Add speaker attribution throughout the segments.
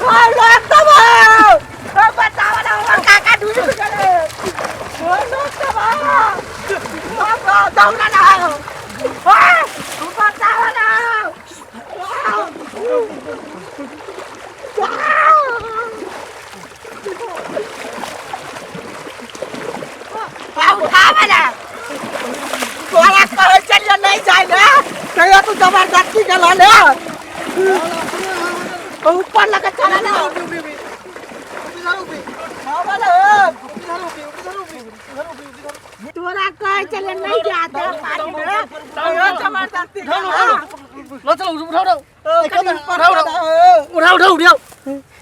Speaker 1: लोग दबाओ बचाओ ना काका डूब गए लोग दबाओ दौड़ा ना बचाओ ना उठावे ना तोरा कहे चलिए नहीं जाए ना कहियो तू जबरदस्ती चला ले ऊपर लगा चला ना तोरा कहे चले नहीं जाते पानी में जबरदस्ती
Speaker 2: लो चलो उठाओ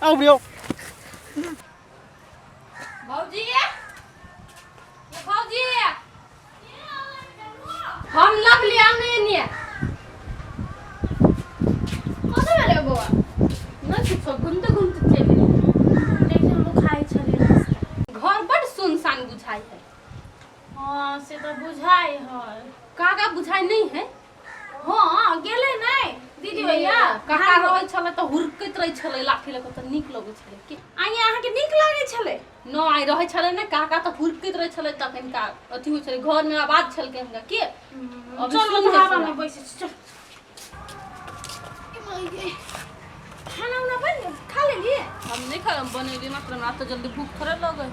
Speaker 2: आओ उठाओ
Speaker 3: भौजी भौजी हम लग लिया नहीं कौन वाले बुआ ना कुछ घूमते घूमते चले देखिए लोग खाई चले घर बड़ सुनसान बुझाई है
Speaker 4: हां से तो बुझाई है
Speaker 3: काका बुझाई नहीं है
Speaker 4: हां गेले नहीं दीदी भैया
Speaker 3: काका रहै छले त हुरकैत रहै छले लाठी लक त नीक लगै छले कि
Speaker 4: आइ अहाँ के नीक लागे छले
Speaker 3: न आइ रहै छले ने काका त हुरकैत रहै छले त कनिका अथी होइ छले घर में आवाज छलके हमरा के अब
Speaker 4: चलो
Speaker 3: सुन
Speaker 4: हवा में बैसे चल खाना उना बन खा लेली
Speaker 3: हम नहीं खा हम बनेली मात्र हमरा त जल्दी भूख थोड़े लगे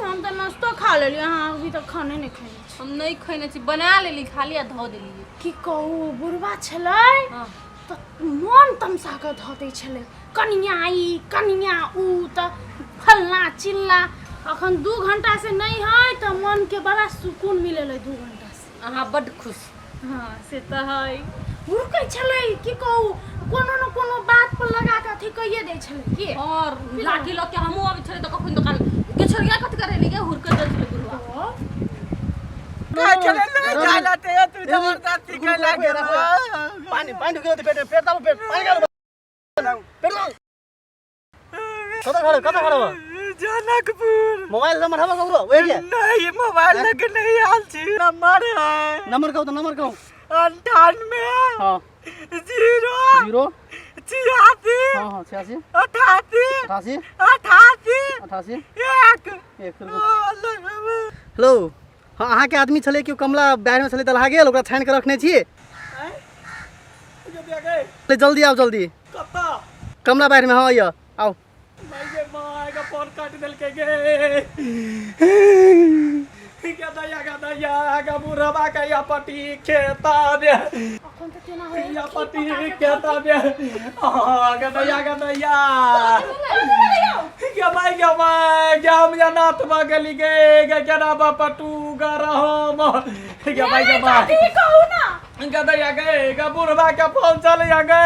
Speaker 4: हम तो नाश्ता खा लेली हां अभी तक खाने नहीं खाई
Speaker 3: हम नहीं खैने छी बना लेली खाली आ धो देली
Speaker 4: की कहू बुढ़वा छलै
Speaker 3: हां
Speaker 4: त मन तमसा के धो दै छलै कनिया आई कनिया ऊ त फलना चिल्ला अखन 2 घंटा से नहीं है त मन के बड़ा सुकून मिलेले 2 घंटा से
Speaker 3: अहाँ बड खुश
Speaker 4: हां से त है हुरकै छलै की कहू कोनो न कोनो बात पर लगा के अथी कहिए दै छलै की
Speaker 3: और लाठी लके हमहु आबै छले त कखन त के छोरिया कथि करे ले के हुरकै दै छले गुरुआ
Speaker 1: चले नहीं जाना ते तू जबरदस्ती कर लगे
Speaker 2: पानी ढुके पेट दाबो पेट पानी गालो पेट लो कता खड़ा हुआ
Speaker 1: जनकपुर
Speaker 2: मोबाइल नंबर हवा करो वही क्या
Speaker 1: नहीं मोबाइल लग नहीं आल छी नंबर है
Speaker 2: नंबर कहू
Speaker 1: 98
Speaker 2: हां
Speaker 1: 0
Speaker 2: 0
Speaker 1: 86
Speaker 2: हां 86
Speaker 1: 88
Speaker 2: 88
Speaker 1: 88
Speaker 2: 1
Speaker 1: 1
Speaker 2: हेलो हाँ अहाँ के आदमी छले कि कमला बाहर में छले त लहा गेल ओकरा छान के रखने छिए जल्दी आओ जल्दी
Speaker 1: कत्ता
Speaker 2: कमला बाहर में हाँ या आओ
Speaker 1: भाई के मां का फोन काट देल के गे क्या दया का बुढ़वा का या पटी खेता दे
Speaker 4: अखन त केना होय
Speaker 1: या पटी खेता दे का दया क्या भाई क्या हम या नाथ गली गे क्या ना पटू गा रहम क्या भाई
Speaker 4: ठीक कहू ना
Speaker 1: का दया गे का बुढ़वा का फोन चल या गे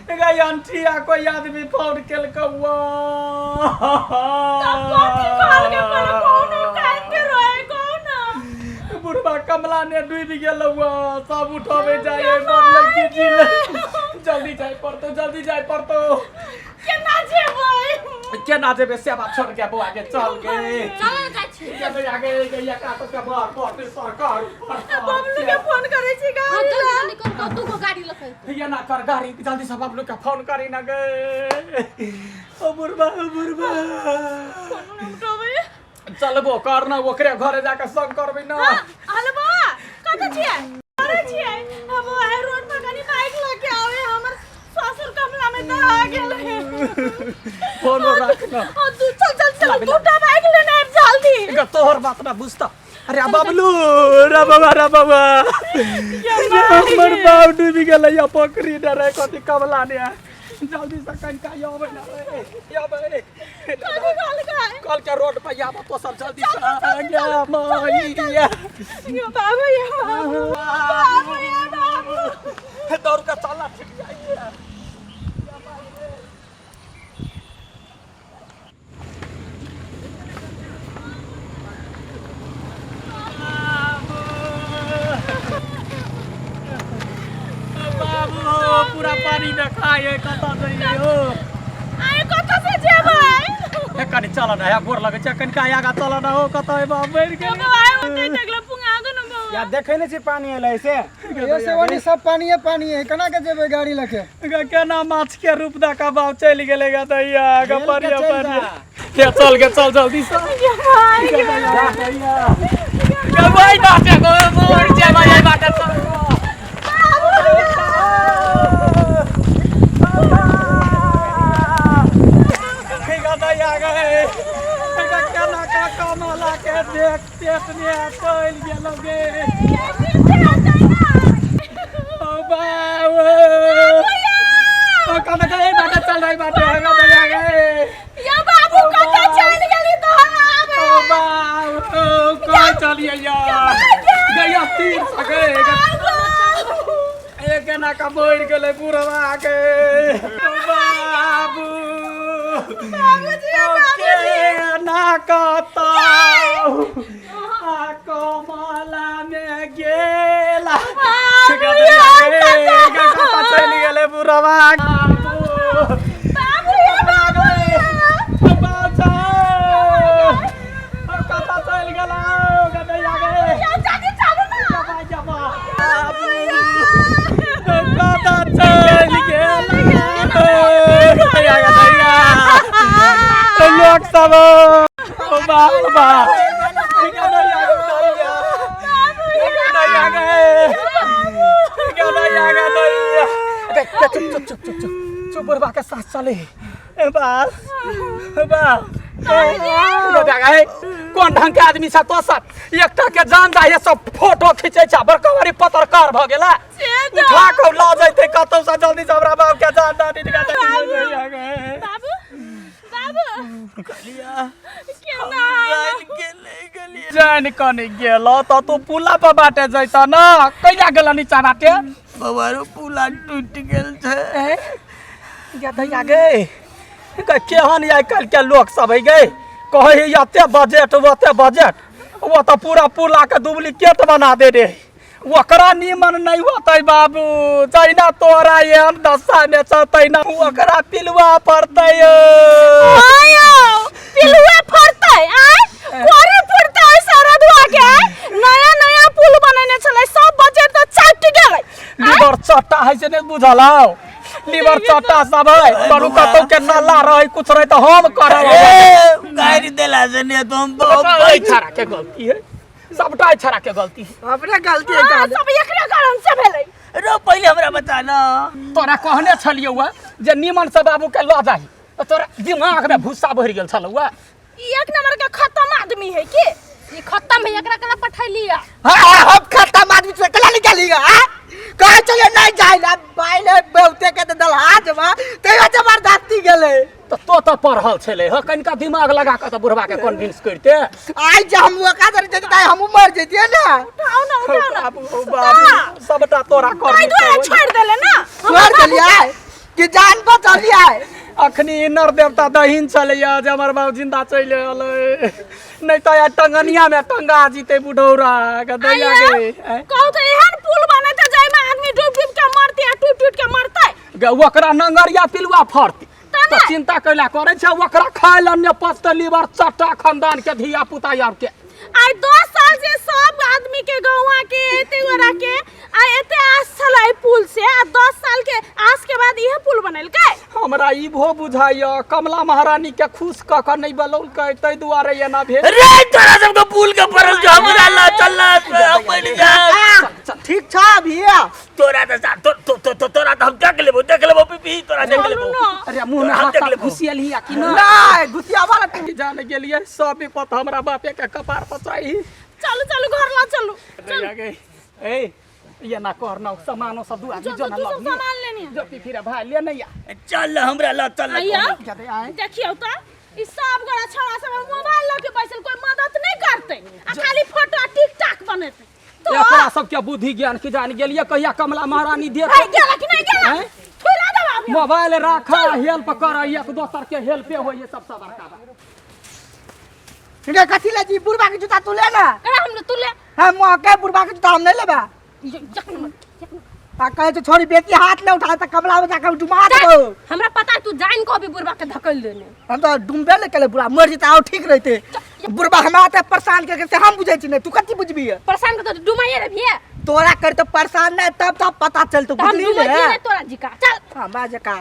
Speaker 1: गई अंटिया कोई आदमी फोन केल कौआ बुढ़वा कमला ने डूब गेल सब उठावे जाए जल्दी जाए पड़तो केना जेबे सेवा छोड़ के बुआ के चल गे
Speaker 3: चल जाय छी
Speaker 1: के आगे गैया का तो के बाहर पड़ते सरकार
Speaker 4: बबलू के फोन करे छी
Speaker 3: हां
Speaker 4: गाड़ी
Speaker 3: जल्दी कर तू को गाड़ी लखै
Speaker 1: ये ना कर गाड़ी जल्दी से बबलू के फोन करी ना गे ओ बुढ़वा चलबो करना ओकरे घरे जाके संग करबे ना
Speaker 4: हेलो बा कतऽ छियै करे छियै हम आइ रोड पर कनी बाइक लेके आवे हमर ससुर कमला में दहा गेले
Speaker 1: फोन रखना
Speaker 4: तू चल दूटा बाइक लेने जल्दी
Speaker 1: तोहर बात ना बुझता अरे बबलू रे बाबा हमर बाप डूबी गेलै या पोखरी डरे कथि कमला ने जल्दी से कनका आवे ना आवे कल के रोड पे आबो तो सब जल्दी से आ गया मैया
Speaker 4: यो बाबू
Speaker 1: दौड़ के चला ठीक जाइए पूरा पानी में खाए कता जाइए हो
Speaker 4: आइ कतऽ से जेबै
Speaker 1: कनी चल ना गोर लगे छै कनी आगा चल ना हो कता बाप मर गेल
Speaker 4: आइ ओते तकला पुंगा दो न बाबा
Speaker 1: या देखे नहीं छी पानी एले ऐसे
Speaker 5: ये से वाली सब पानी है कना के जेबे गाड़ी लेके
Speaker 1: केना माछ के रूप दा का बाव चल गेले गा दैया गा परिया के चल जल्दी से के भाई नाचे को मोर जे भाई बाटा चल देखते अपने चल गेलोगे ओ बाबू ओ कना के बाटा चल रही बाटा गा दैया गे
Speaker 4: या बाबू कत चल गेली तो
Speaker 1: ओ बाबू कोई चलिए यार गया तीर सके एक ना का मोड़ गेले पुरवा के ओ बाबू ना कहता कमला में गेला चली गेले बुढ़वा कथा चल गेला लोग सब बाबा चुप बुढ़वा के साथ चले कौन ढंग के आदमी से तो सब एकटा के जान जाए सब फोटो खींचे छ बड़का पत्रकार भ गेला उठा के ल जैते कतौ से जल्दी से हमरा बाप के जान दादी
Speaker 4: बाबू
Speaker 1: जान कने गेलो त तू पुला पर बाटे जैत न कहिया गेल नीचा बाटे
Speaker 2: बाबारो पुला टूट गेल छे
Speaker 1: या दैया गे केहन आइ काल्हि के लोग सब है गे कहे एते बजट वो तो पूरा पुला के डुप्लीकेट बना दे रे ओकरा निमन नहीं होतै बाबू जैना तोरा एहन दशा में चलतै ना ओकरा पिलुआ पड़तै
Speaker 4: पिलुआ फरतै कोरी फुटतै सरदुआ के नया पुल बनेने छलै सब बजट त चाट गेलै
Speaker 1: लीवर चट्टा है से नहीं बुझल हौ लीवर चट्टा सब है बड़ू कतौ के नाला रहे कुछ रहे तो हम करब
Speaker 2: गाड़ी देला से ने तुम
Speaker 1: छाड़ा के गलती है सबटा छाड़ा के गलती है
Speaker 2: अपने गलती है
Speaker 4: सब एकरे कारण से भेलै
Speaker 2: रो पहले हमरा बता ना
Speaker 1: तोरा कहने छलियौ जे निमन से बाबू के ल जाही तोरा दिमाग में भूसा भरि गेल छलौ
Speaker 4: एक नंबर के खत्म आदमी है के ये खत्म है एकरा कला पठैलिया
Speaker 2: हम खत्म आदमी से कला निकालीगा कहे चले नहीं जाइला बाइले बहुते के दलहा जमा तेरा जबरदस्ती गेले
Speaker 1: तो पढ़ल छले ह कनिका दिमाग लगा के त बुढ़वा के कन्विंस करते
Speaker 2: आई जे हम का कर देते हम मर जतिए ना
Speaker 4: उठाओ ना
Speaker 1: बाबू सबटा तोरा कर
Speaker 4: छोड़ देले ना
Speaker 2: छोड़ देलिए कि जान बचलिए
Speaker 1: अखनी नर देवता दहीन चलैया जे हमर बाबू जिंदा चले अलै नहीं तो या टंगनिया में टंगा जीते बुढ़ौरा के दैया गे
Speaker 4: कहू तो एहन पुल बनते जाय में आदमी डूब के मरते टूट के मरते
Speaker 1: गे ओकरा नंगरिया पिलुआ फरती तो चिंता कैला करे छै ओकरा खाय ल ने पस्त लीवर चट्टा खानदान के धिया पुता यार के
Speaker 4: आई 2 साल से सब आदमी के गौवा के एते गोरा के आ एते आस छलै पुल से आ 10 साल के आस के बाद इहे पुल बनल के
Speaker 1: हमरा ई भो बुझाइया कमला महारानी के खुश क के नहीं बलौल के तै दुआरे एना भेल
Speaker 2: रे तोरा सब के पुल के परल जो हमरा ला चलना पड़ जा ठीक छ भैया तोरा तो तोरा तो हम देख लेबो पीपी तोरा देख लेबो
Speaker 1: अरे मुंह में हाथ घुसियल हिया कि ना
Speaker 2: नहीं घुसिया वाला
Speaker 1: जाने गेलिए सब विपत हमरा बापे के कपार पर चाही
Speaker 4: चलो घर ला चलो
Speaker 1: ए ये ना करना सामानो सब दुआ जो ना लग
Speaker 4: सामान लेनी
Speaker 1: जो फिर भाई ले नहीं
Speaker 2: चल हमरा ला चल
Speaker 4: देखियो त ई सब गोरा छौड़ा सब मोबाइल ल के बैसल कोई मदद नहीं करते आ खाली फोटो टिकटॉक बनेते तो
Speaker 1: एकरा सब के बुद्धि ज्ञान की जान गेलिए कहिया कमला महारानी दे
Speaker 4: गेला कि नहीं गेला थोड़ा दबा
Speaker 1: मोबाइल रखा हेल्प कर एक दोसर के हेल्पे होय ये सबसे बड़का बात
Speaker 2: ठीक है कथी ले जी बुढ़वा के जूता तू ले ना
Speaker 4: करा हम तू ले
Speaker 2: हम के बुढ़वा के जूता हम नहीं लेबा आ कहे तो छोरी बेटी हाथ ले उठा त कमला में जाकर डुमा दो
Speaker 4: हमरा पता है तू जान को भी बुढ़वा के धकल देने
Speaker 2: हम तो डुमबे ले केले बुढ़ा मर जता और ठीक रहते
Speaker 5: बुढ़बा हमरा त परेशान करके से हम बुझै छी नहीं तू कथि बुझबी है
Speaker 3: परेशान के तो डुमाइए रे भी
Speaker 5: तोरा कर तो परेशान नहीं तब पता चल तो
Speaker 3: हम
Speaker 5: बुझली
Speaker 3: डुमाइए
Speaker 5: ने
Speaker 3: रे तोरा जिका चल
Speaker 5: हमरा जका